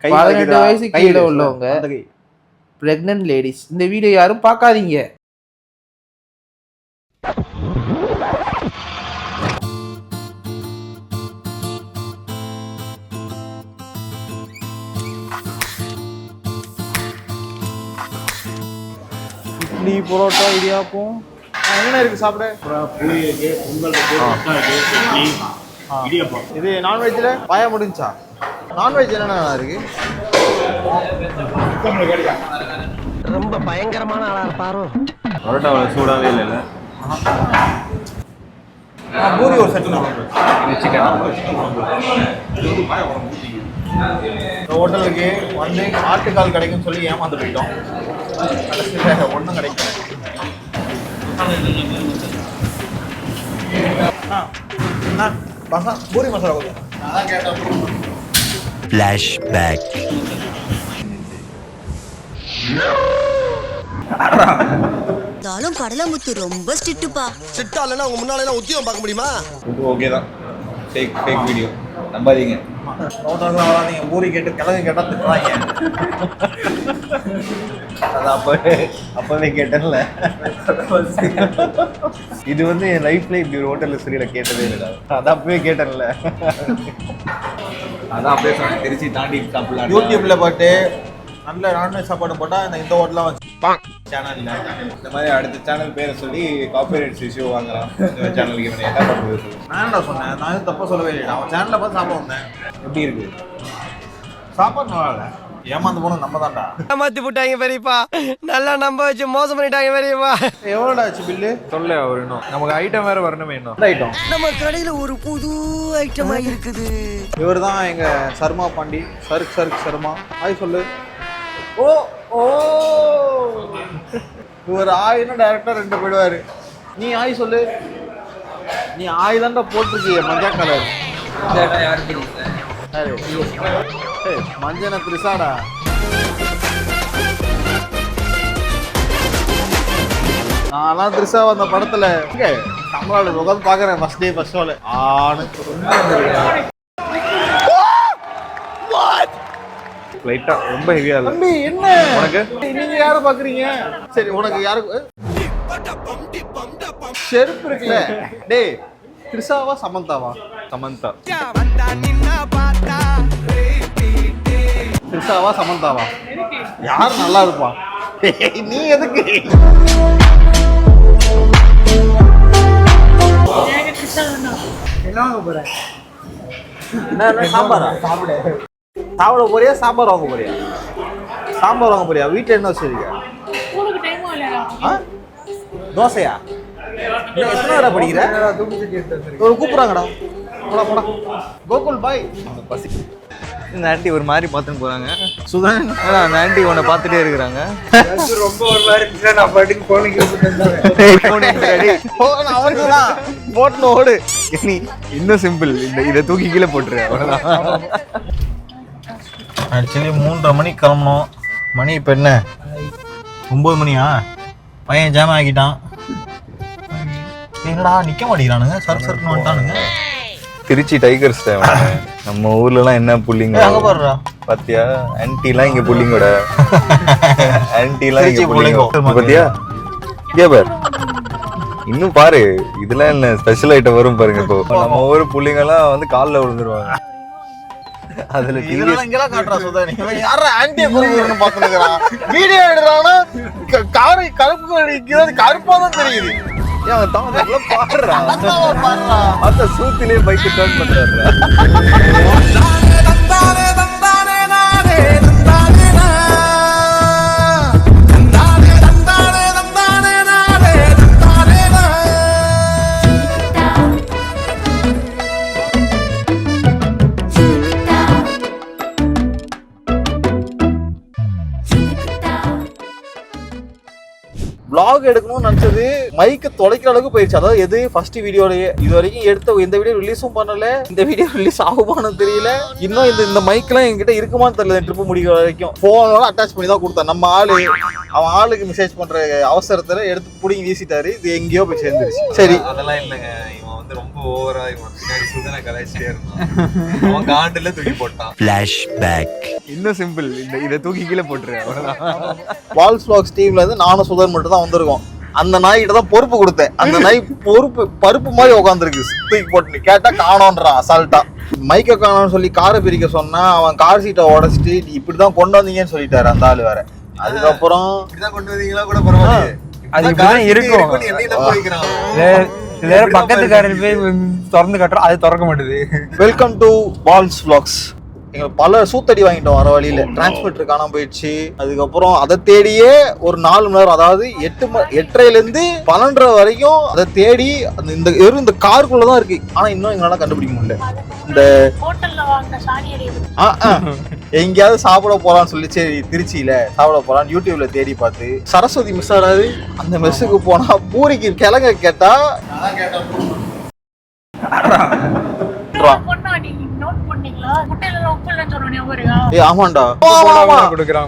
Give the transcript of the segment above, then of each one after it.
18 வயசு கீழே உள்ளவங்க பிரெக்னன்ட் லேடிஸ் இந்த வீடியோ யாரும் பார்க்காதீங்க. இட்லி பரோட்டா இடியாப்பம் என்ன இருக்கு சாப்பிட? பூரி இருக்கு, பொங்கல் இருக்கு, முட்டை இருக்கு, இட்லி, இடியாப்பம். இது நான்வெஜ்ல பாயா முடிஞ்சா? நான்வெஜ் என்னென்ன இருக்கு? ரொம்ப பயங்கரமான ஆளா இருப்பாரோ. பரோட்டா சூடாவே இல்லைல்ல. பூரி ஒரு செட் ஹோட்டலுக்கு வந்து ஆட்டுக்கால் கிடைக்கும்னு சொல்லி ஏமாந்து போயிட்டோம். கடைசியில் ஒன்றும் கிடைக்கும். பூரி மசாலா கொடுங்க. அதான் கேட்டேன். ஃபிளாஷ்பேக். தாலும் கடலமுத்து ரொம்ப ஸ்ட்ரிக்ட்டுப்பா. சிட்டா இல்லைன்னா உங்க முன்னால எல்லாம் உத்தியோகம் பார்க்க முடியுமா? ஓகே தான். ஃபேக் வீடியோ நம்பாதீங்க. ஹோட்டலுக்குலாம் வராதீங்க. பூரி கேட்டு கிழங்கு கேட்டால் திட்டுறாங்க. அது அப்பவே கேட்டேன்ல. இது வந்து என் லைஃப்ல இப்படி ஒரு ஹோட்டல்ல சொல்லி நான் கேட்டதே இல்லை. அது அப்பவே கேட்டேன்ல. அதான் அப்படியே சொன்னேன், திருச்சி தாண்டி சாப்பிடலாம். யூடியூப்ல போட்டு நல்ல நான்வெஜ் சாப்பாடு போட்டால் இந்த ஹோட்டலாம் வச்சு சேனல்ல இந்த மாதிரி அடுத்த சேனல் பேரை சொல்லி காப்பிரைட்ஸ் இஷ்யூ வாங்கலாம். இந்த சேனலுக்கு இவனை என்ன பண்ணுறது? நான் என்ன சொன்னேன்? நான் எதுவும் தப்பாக சொல்லவே இல்லை. அவன் சேனலில் பார்த்து சாப்பிட வந்தேன். எப்படி இருக்கு சாப்பாடு நல்லா இல்லை. ஏமாந்து போனோம் நம்ம தான்டா. ஏமாத்தி போட்டாங்க பெரியப்பா. நல்லா நம்ப வச்சு மோசம் பண்ணிட்டாங்க பெரியப்பா. எவ்வளோடா ஆச்சு பில்லு? சொல்ல அவர் இன்னும் நமக்கு ஐட்டம் வேற வரணுமே. இன்னும் ஐட்டம் நம்ம கடையில ஒரு புது ஐட்டமா இருக்குது. இவர் தான் எங்க சர்மா பாண்டி. சருக்கு சர்மா. ஆய் சொல்லு. ஓ ஓ இவர் ஆயினா டைரக்டா 2 போயிடுவாரு. நீ ஆய் சொல்லு. நீ ஆய் தான்டா போட்டிருக்கிய மஞ்சா கலர். மஞ்சன திரிசாடா. நான்லாம் திரிசா வந்த படத்துல தமிழோட உட்காந்து பாக்குறேன். ஃபர்ஸ்ட் டே ஃபர்ஸ்ட் ஷோல ஆனு லைட்டா ரொம்ப ஹெவியா இல்ல. தம்பி என்ன உனக்கு? நீங்க யார பாக்குறீங்க? சரி உனக்கு யாருக்கு செருப்பு இருக்குல்ல? டேய் திரிசாவா சமந்தாவா? சமந்தா. திரிசாவா சமந்தாவா? யார் நல்லா இருப்பா? நீ எதுக்கு? என்ன வாங்க போற? என்ன சாம்பாரா? சாப்பிட போறியா சாம்பார் வாங்க போறியா? சாம்பார் வாங்க போறியா? வீட்டில் என்ன வச்சிருக்க? தோசையா? எத்தனை வரை படிக்கிற? ஒரு கூப்பிடுறாங்கடா. போடா போடா. கோகுல் பாய். பசி. இந்த ஆண்டி ஒரு மாதிரி பார்த்துன்னு போறாங்க. சுதன் அந்த ஆண்டி உன்னை பார்த்துட்டே இருக்கிறாங்க. ரொம்ப ஒரு மாதிரி இருந்துச்சு. நான் பாட்டுக்கு அவனுக்குதான் போட்டு ஓடு. நீ இன்னும் சிம்பிள். இதை தூக்கி கீழே போட்டுரு. அவ்வளோதான். ஆக்சுவலி 3:30 மணிக்கு கிளம்பணும். மணி இப்போ என்ன 9 மணியா? பையன் ஜாம் ஆகிட்டான். என்னடா நிற்க மாட்டேங்கிறானுங்க. சர்க்குன்னு வந்துட்டானுங்க. திருச்சி டைகர்ஸ் நம்ம ஊர்லலாம் என்ன புள்ளிங்க அங்கே பாடுறா பாத்தியா? ஆன்டிலாம் இங்க புள்ளிங்கோட. ஆன்டிலாம் இங்க புள்ளிங்க பாத்தியா? இங்கே பாரு. இன்னும் பாரு. இதெல்லாம் என்ன ஸ்பெஷல் ஐட்டம் வரும் பாருங்க. இப்போ நம்ம ஊர் புள்ளிங்கெல்லாம் வந்து காலில் விழுந்துருவாங்க. அதுல இங்கெல்லாம் காட்டுறா சுதன். யாரா ஆன்டியை குறைஞ்சிருன்னு பார்த்துருக்கிறான். வீடியோ எடுக்கிறான்னா காரை கருப்பு கருப்பா தான் தெரியுது. பாடுறா அந்த சூத்திலே பைக் டர்ன் பண்றாரு. vlog எடுக்கணும்னு நினைச்சது மைக்க தொலைக்கிற அளவுக்கு போயிடுச்சு. அதாவது எது ஃபர்ஸ்ட் வீடியோலயே இது வரைக்கும் எடுத்த எந்த வீடியோ ரிலீஸும் பண்ணல. இந்த வீடியோ ரிலீஸ் ஆகுமான்னு தெரியல. இன்னும் இந்த மைக்லாம் என்கிட்ட இருக்குமான்னு தெரியல. ட்ரிப்பு முடிக்கிற வரைக்கும் போனோட அட்டாச் பண்ணி தான் கொடுத்தேன். நம்ம ஆளு அவன் ஆளுக்கு மெசேஜ் பண்ற அவசரத்துல எடுத்து பிடிங்கி வீசிட்டாரு. இது எங்கேயோ போய் சேர்ந்துருச்சு. சரி அதெல்லாம் இல்லைங்க. இவன் வந்து ரொம்ப ஓவரா இவன் பின்னாடி சுதனை கலாய்ச்சிட்டே இருந்தான். அவன் காண்டுல தூக்கி போட்டான். இன்னும் சிம்பிள், இதை தூக்கி கீழே போட்டுருவேன். பால்ஸ் vlogs டீம்ல இருந்து நானும் சுதன் மட்டும் தான் வந்திருக்கோம். அந்த நாய்கிட்ட தான் பொறுப்பு கொடுத்தேன். அந்த நாய் பருப்பு மாதிரி உட்காந்துருக்கு, தூக்கி போட்டு கேட்டா காணோன்றான் அசால்ட்டா. மைக்க காணோன்னு சொல்லி காரை பிரிக்க சொன்னா அவன் கார் சீட்டை உடச்சிட்டு இப்படிதான் கொண்டு வந்தீங்கன்னு சொல்லிட்டாரு அந்த ஆளு வேற. அதுக்கப்புறம் இப்படிதான் கொண்டு வந்தீங்களா கூட பரவாயில்ல, அது இப்படிதான் இருக்கும். வேற பக்கத்துக்காரர் போய் திறந்து கட்டுறோம், அது திறக்க மாட்டுது. வெல்கம் டு பால்ஸ் vlogs. எங்களுக்கு பல சூத்தடி வாங்கிட்டோம் வர வழியில. டிரான்ஸ்மிட்டர் காணாம போயிடுச்சு. அதுக்கப்புறம் அதை தேடியே ஒரு 4 மணி நேரம், அதாவது 8:30ல இருந்து 12:30 வரைக்கும் அதை தேடி இந்த காருக்குள்ளதான் இருக்கு. ஆனா இன்னும் எங்களால கண்டுபிடிக்க முடியல. இந்த எங்கேயாவது சாப்பிட போலான்னு சொல்லி, சரி திருச்சியில சாப்பிட போலான்னு யூடியூப்ல தேடி பார்த்து சரஸ்வதி மிஸ் ஆடாது அந்த மெஸ்ஸுக்கு போனா பூரிக்கு கிழங்க கேட்டா ஆமாண்டா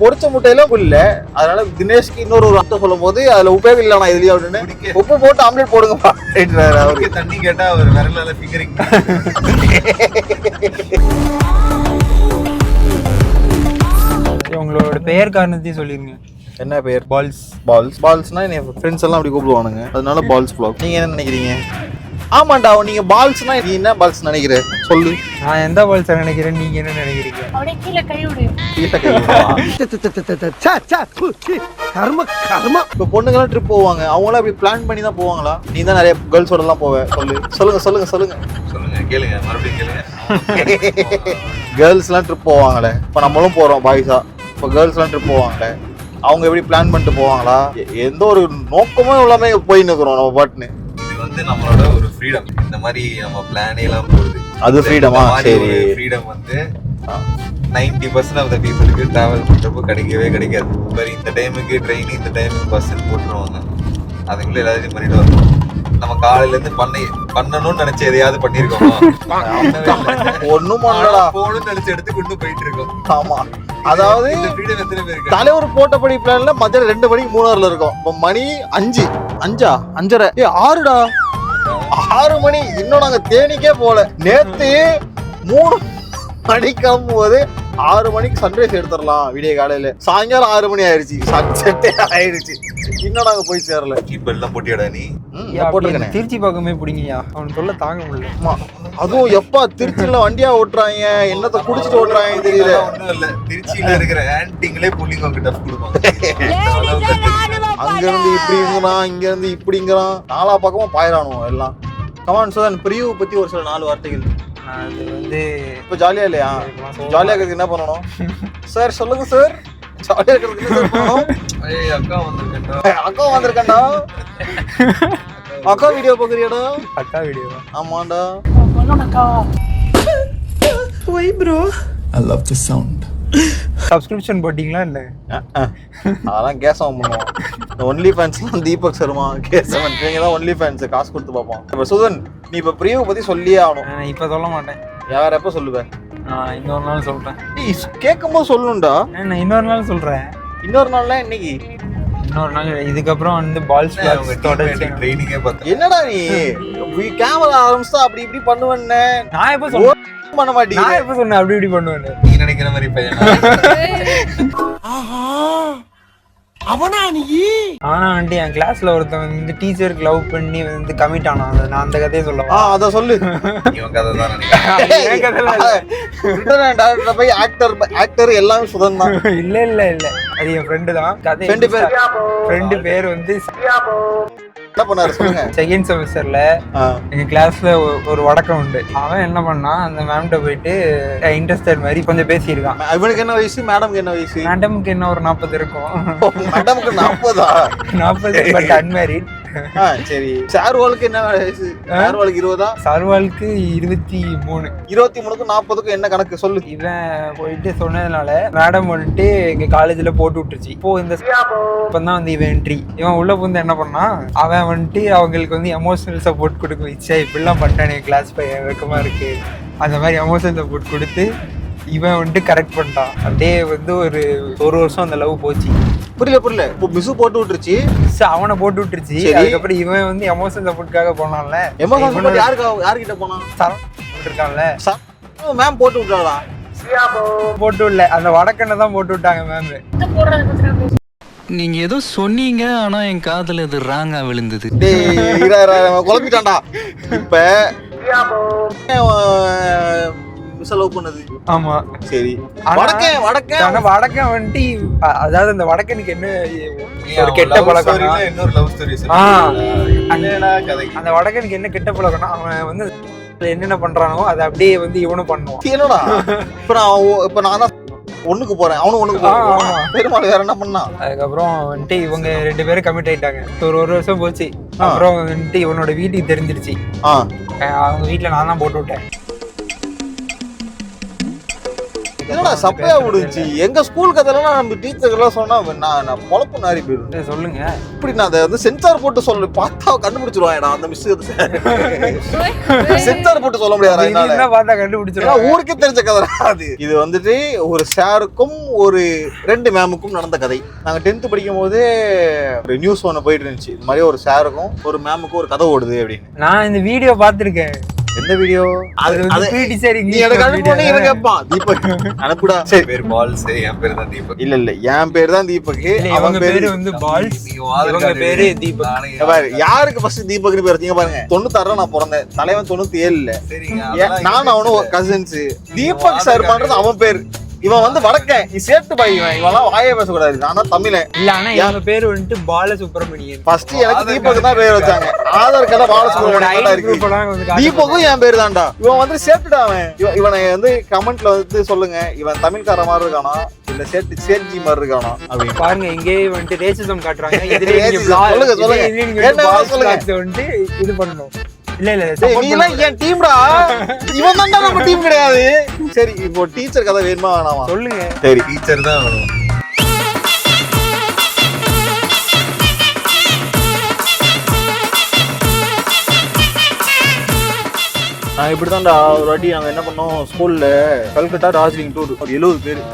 பொரிச்ச முட்டையில உப்பு இல்ல. அதனால தினேஷ்க்கு இன்னொரு அர்த்தம் சொல்லும் போது அதுல உப்பே இல்ல, நான் இதுலயே அப்படின்னு உப்பு போட்டு ஆம்லெட் போடுங்கப்பா. அவருக்கு தண்ணி கேட்டா அவர் விரலால ஃபிங்கரிங். உங்களோட பெயர் காரணத்தையும் சொல்லிருங்க. என்ன பேர்? பால்ஸ்னா என் ஃப்ரெண்ட்ஸ் எல்லாம் அப்படி கூப்பிடுவானுங்க, அதனால பால்ஸ் vlog. நீங்க என்ன நினைக்கிறீங்க? ஆமாண்டா, நீங்க பால்ஸ்னா நீ என்ன பால்ஸ் நினைக்கிற சொல்லு. நான் எந்த பால்ஸ் நினைக்கிறேன், நீங்க என்ன நினைக்கிறீங்க? கீழே கை விடு. இப்ப பொண்ணுங்கெல்லாம் ட்ரிப் போவாங்க, அவங்களாம் அப்படி பிளான் பண்ணி தான் போவாங்களா? நீ தான் நிறைய கேர்ள்ஸோட எல்லாம் போவ, சொல்லுங்க கேளுங்க, மறுபடியும் கேளுங்க. கேர்ள்ஸ் எல்லாம் ட்ரிப் போவாங்களே, இப்ப நம்மளும் போறோம் பாய்ஸா. இப்ப கேர்ள்ஸ் எல்லாம் ட்ரிப் போவாங்களே, அவங்க எப்படி பிளான் பண்ணிட்டு போவாங்களா? எந்த ஒரு நோக்கமும் இல்லாம போயின்னு இருக்கிறோம் நம்ம பாட்டுன்னு. இது வந்து நம்மளோட ஒரு ஃப்ரீடம். இந்த மாதிரி நம்ம பிளானே எல்லாம் போகுது, அது ஃப்ரீடமா? சரி, ஃப்ரீடம் வந்து 90% ஆஃப் த பீப்புளுக்கு டிராவல் பண்றப்போ கிடைக்கவே கிடைக்காது. மாதிரி இந்த டைமுக்கு ட்ரெயின், இந்த டைமுக்கு பஸ் போட்டுருவாங்க. அதுக்குள்ள எல்லாத்தையும் பண்ணிட்டு வரணும். நம்ம காலையில இருந்து பண்ணணும்னு நினைச்சு எதையாவது பண்ணிருக்கோம்? ஒண்ணும் பண்ணலடா, போகணும்னு நினைச்சு எடுத்து கொண்டு போயிட்டு இருக்கோம். ஆமா, அதாவது தலைவர் போட்டபடி பிளான்ல மத்தியானம் 2 மணிக்கு மூணாறுல இருக்கும். இப்ப மணி 5:30 6டா, 6 மணி. இன்னும் நாங்க தேனிக்கே போல. நேத்து 3 மணிக்கு கிளம்பும்போது 6 மணிக்கு சன்ரைஸ் எடுத்துடலாம் விடிய காலையில. சாயங்காலம் 6 மணி ஆயிடுச்சு, சன்செட்டே ஆயிடுச்சு. இன்னும் நாங்க போய் சேரல. இப்ப எல்லாம் போட்டியாடா நீ? போட்டிருக்கேன். திருச்சி பக்கமே பிடிங்கயா, அவன் சொல்ல தாங்க முடியல. அதுவும் எப்பா திருச்சியில வண்டியா ஓட்டுறாங்க, என்னத்தை குடிச்சிட்டு ஓட்டுறாங்க தெரியல. ஒண்ணும் இல்ல, திருச்சியில இருக்கிற ஆன்டிங்களே புள்ளிங்க அவங்க டஃப் கொடுப்பாங்க. அங்க இருந்து இப்படிங்கிறான், இங்க இருந்து இப்படிங்கிறான், நாலா பக்கமும் பாயிரானுவோம் எல்லாம். கமான் சுதன், பிரிவு பத்தி ஒரு சில 4 வார்த்தைகள். அது வந்து இப்ப ஜாலியா இல்லையா? ஜாலியா இருக்கிறதுக்கு என்ன பண்ணணும் சார்? சொல்லுங்க சார். ஜாலியா இருக்கிறதுக்கு என்ன சார் பண்ணணும்? அக்கா வந்திருக்கேன்டா. அக்கா வீடியோ பாக்குறியாடா? அக்கா வீடியோ? ஆமாண்டா. சப்ஸ்கிரிப்ஷன் போட்டீங்களா இல்ல? அதெல்லாம் கேஸ் ஆன் பண்ணுவோம். ஒன்லி ஃபேன்ஸ்லாம் தீபக் சர்மா, கேசவன், இவங்க தான் ஒன்லி ஃபேன்ஸ். காசு கொடுத்து பார்ப்போம். இப்ப சுதன், நீ இப்ப பிரிவு பத்தி சொல்லியே ஆகணும். நான் இப்ப சொல்ல மாட்டேன். யார் எப்ப சொல்லுவேன்? நான் இன்னொரு நாள் சொல்றேன். நீ கேட்கும் போது சொல்லணும்டா. நான் இன்னொரு நாள் சொல்றேன். இன்னொரு நாள்ல இன்னைக்கு? இன்னொரு நாள். இதுக்கப்புறம் வந்து பால்ஸ் ட்ரைனிங்கே பார்த்தேன். என்னடா நீ கேமரா ஆரம்பிச்சா அப்படி இப்படி பண்ணுவேன்னு நான் எப்ப சொன்னேன்? பண்ண மாட்டீங்க. நான் எப்ப சொன்னேன் அப்படி இப்படி பண்ணுவேன்னு? நீ நினைக்கிற மாதிரி பையன் அவனா நீ? ஆனா வந்து என் கிளாஸ்ல ஒருத்தன் வந்து டீச்சருக்கு லவ் பண்ணி வந்து கமிட் ஆனா. நான் அந்த கதையை சொல்லவா? அத சொல்லு. இவன் கதை தான் நினைக்கிறேன். போய் ஆக்டர் எல்லாமே சுதன் தான். இல்ல இல்ல இல்ல, அது என் ஃப்ரெண்டு தான். கதை ஃப்ரெண்டு பேர் வந்து என்ன பண்ணாரு சொல்லுங்க. செகண்ட் செமஸ்டர்ல எங்க கிளாஸ்ல ஒரு வடக்கம் உண்டு. அவன் என்ன பண்ணா, அந்த மேம்கிட்ட போயிட்டு இன்ட்ரெஸ்டட் மாதிரி கொஞ்சம் பேசியிருக்கான். இவனுக்கு என்ன வயசு? மேடம்க்கு என்ன வயசு? மேடம்க்கு என்ன ஒரு 40 இருக்கும். மேடம்க்கு 40 பட் அன்மேரிட். சரி, சார்வாலுக்கு என்ன வயசு? சார்வாலுக்கு 20? சார்வாலுக்கு 23. 23க்கும் 40க்கும் என்ன கணக்கு சொல்லு. இவன் போயிட்டு சொன்னதுனால மேடம் வந்துட்டு எங்க காலேஜ்ல போட்டு விட்டுருச்சு. இப்போ இந்த இப்பதான் வந்து இவன் என்ட்ரி. இவன் உள்ள வந்து என்ன பண்ணா, அவன் வந்துட்டு அவங்களுக்கு வந்து எமோஷனல் சப்போர்ட் கொடுக்க வச்சா, இப்படிலாம் பண்ணிட்டானே கிளாஸ் பையன் வெக்கமா இருக்கு, அந்த மாதிரி எமோஷனல் சப்போர்ட் கொடுத்து இவன் வந்துட்டு கரெக்ட் பண்ணிட்டான். அப்படியே வந்து ஒரு வருஷம் அந்த லவ் போச்சு. புரியல இப்போ மிஸ் போட்டு விட்டுருச்சு. அவனை போட்டு விட்டுருச்சு. அதுக்கப்புறம் இவன் வந்து எமோஷன் சப்போர்ட்டுக்காக போனான்ல. எமோஷன் சப்போர்ட் யார்கிட்ட போனான்? இருக்கான்ல மேம் போட்டு விட்டாளா? போட்டு விடல, அந்த வடக்கண்ணை தான் போட்டு விட்டாங்க மேம். நீங்க ஏதோ சொன்னீங்க, ஆனா என் காதுல இது ராங்கா விழுந்தது. குழப்பிட்டான்டா. இப்ப மிஸ் லவ் பண்ணது. ஆமா சரி. வடக்கன் வந்துட்டு அதாவது அந்த வடக்கனுக்கு என்ன ஒரு கெட்ட பழக்கம், இன்னொரு லவ் ஸ்டோரி. அந்த வடக்கனுக்கு என்ன கெட்ட பழக்கம்னா அவன் வந்து என்னென்ன பண்றானோ அதை அப்படியே வந்து இவனும் பண்ணுவான். என்னடா இப்ப நான் தான் ஒண்ணுக்கு போறேன், அவனும் ஒண்ணுக்கு போறான். பெருமாள் வேற என்ன பண்ணா? அதுக்கப்புறம் வந்துட்டு இவங்க 2 பேரும் கமிட் ஆயிட்டாங்க. ஒரு வருஷம் போச்சு. அப்புறம் வந்துட்டு இவனோட வீட்டுக்கு தெரிஞ்சிருச்சு. அவங்க வீட்டுல நான் தான் போட்டு விட்டேன். என்னடா சப்பையா விடுச்சு. எங்க ஸ்கூல் கதையெல்லாம் நம்ம டீச்சர்கள்லாம் சொன்னா நான் பொழப்பு நாரி போயிடும். சொல்லுங்க. இப்படி நான் அதை வந்து சென்சார் போட்டு சொல்ல பார்த்தா கண்டுபிடிச்சிருவான் அந்த மிஸ். சென்சார் போட்டு சொல்ல முடியாது, பார்த்தா கண்டுபிடிச்சிருவான். ஊருக்கே தெரிஞ்ச கதை அது. இது வந்துட்டு ஒரு சாருக்கும் ஒரு 2 மேமுக்கும் நடந்த கதை. நாங்க 10th படிக்கும் போது ஒரு நியூஸ் ஒன்று போயிட்டு இருந்துச்சு. இது மாதிரி ஒரு சாருக்கும் ஒரு மேமுக்கும் ஒரு கதை ஓடுது அப்படின்னு. நான் இந்த வீடியோ பார்த்திருக்கேன். எந்த வீடியோ? அனுப்புடா. சரி, பேர் பால்ஸ், என் பேர் தான் தீபக். இல்ல என் பேர் தான் தீபக். அவங்க பேரு வந்து பால்ஸ், இவங்க பேரு தீபக். யாருக்கு ஃபர்ஸ்ட் தீபக்னு பேர் வச்சீங்க பாருங்க. 96 நான் பிறந்தேன், தலைவன் 97. நானும் அவனும் கசின்ஸ். தீபக் சார் பண்றது அவன் பேர். இவன் வந்து வடக்கன், நீ சேர்த்து பாய். இவெல்லாம் வாயே பேசக்கூடாது. ஆனா தமிழன் இல்ல. ஆனா எங்க பேரு வந்துட்டு பாலசுப்ரமணியன். ஃபர்ஸ்ட் எனக்கு தீபக் தான் பேர் வச்சாங்க. ஆதார் கார்டுல பாலசுப்ரமணியன் இருக்கு. தீபக்கும் என் பேர் தான்டா. இவன் வந்து சேர்த்துடா. இவனை வந்து கமெண்ட்ல வந்து சொல்லுங்க, இவன் தமிழ்கார மாதிரி இருக்கானா இல்ல சேர்ஜி மாதிரி இருக்கானா அப்படின்னு பாருங்க. இங்கே வந்துட்டு ரேசிசம் காட்டுறாங்க. வந்துட்டு இது பண்ணணும். இல்ல என் டீம்டா. இவன் தான் நம்ம டீம் கிடையாது. சரி, இப்போ டீச்சர் கதை வேணுமா வேணாமா சொல்லுங்க. சரி, டீச்சர் தான் வேணும். இப்படிதான்டா ஒரு வாட்டி நாங்க என்ன பண்ணோம், ஸ்கூல்ல கல்கட்டா டார்ஜிலிங் டூர் 70 பேர்.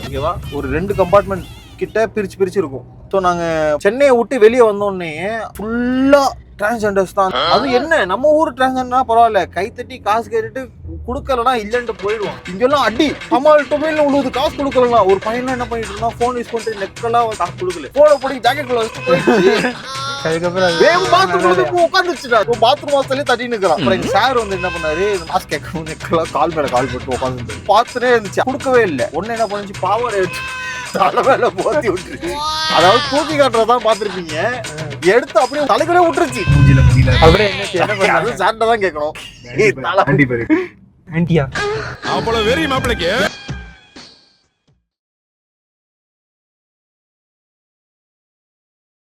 ஓகேவா? ஒரு 2 கம்பார்ட்மெண்ட் கிட்ட பிரிச்சு இருக்கும். ஸோ நாங்க சென்னையை விட்டு வெளியே வந்தோடனே ஃபுல்லா டிரான்ஸ்ஜெண்டர்ஸ் தான். அது என்ன, நம்ம ஊர் டிரான்ஸ்ஜெண்டர்னா பரவாயில்ல, கைத்தட்டி காசு கேட்டுட்டு கொடுக்கலன்னா இல்லைன்ட்டு போயிடுவோம். இங்கெல்லாம் அடி கமால் டொமைன்ல உள்ளது. காசு கொடுக்கலன்னா ஒரு பையன் என்ன பண்ணிட்டு இருந்தா, போன் யூஸ் பண்ணிட்டு நெக்கெல்லாம் காசு கொடுக்கல, போன போடி ஜாக்கெட் குள்ள வச்சுட்டு போயிடுச்சு. அதுக்கப்புறம் பாத்ரூம் உட்காந்துச்சுடா. பாத்ரூம் வாசலே தட்டி நிக்கிறான். அப்புறம் எங்க சார் வந்து என்ன பண்ணாரு, மாஸ்க் கேட்கணும் நெக்கெல்லாம் கால் மேல கால் போட்டு உட்காந்து பார்த்துட்டே இருந்துச்சு. கொடுக்கவே இல்லை. ஒன்னு என்ன பண்ணுச்சு, பாவாடை எடுத்து தலைமையில போத்தி விட்டுருச்சு. அதாவது தூக்கி காட்டுறதான் பாத்துருப்பீங்க. எடுத்து அப்படியே தலைக்குள்ளே விட்டுருச்சு. அப்புறம் என்ன அது சார்ட்ட தான் கேட்கணும். ஆண்டியா அவ்வளவு வெறி மாப்பிளைக்கு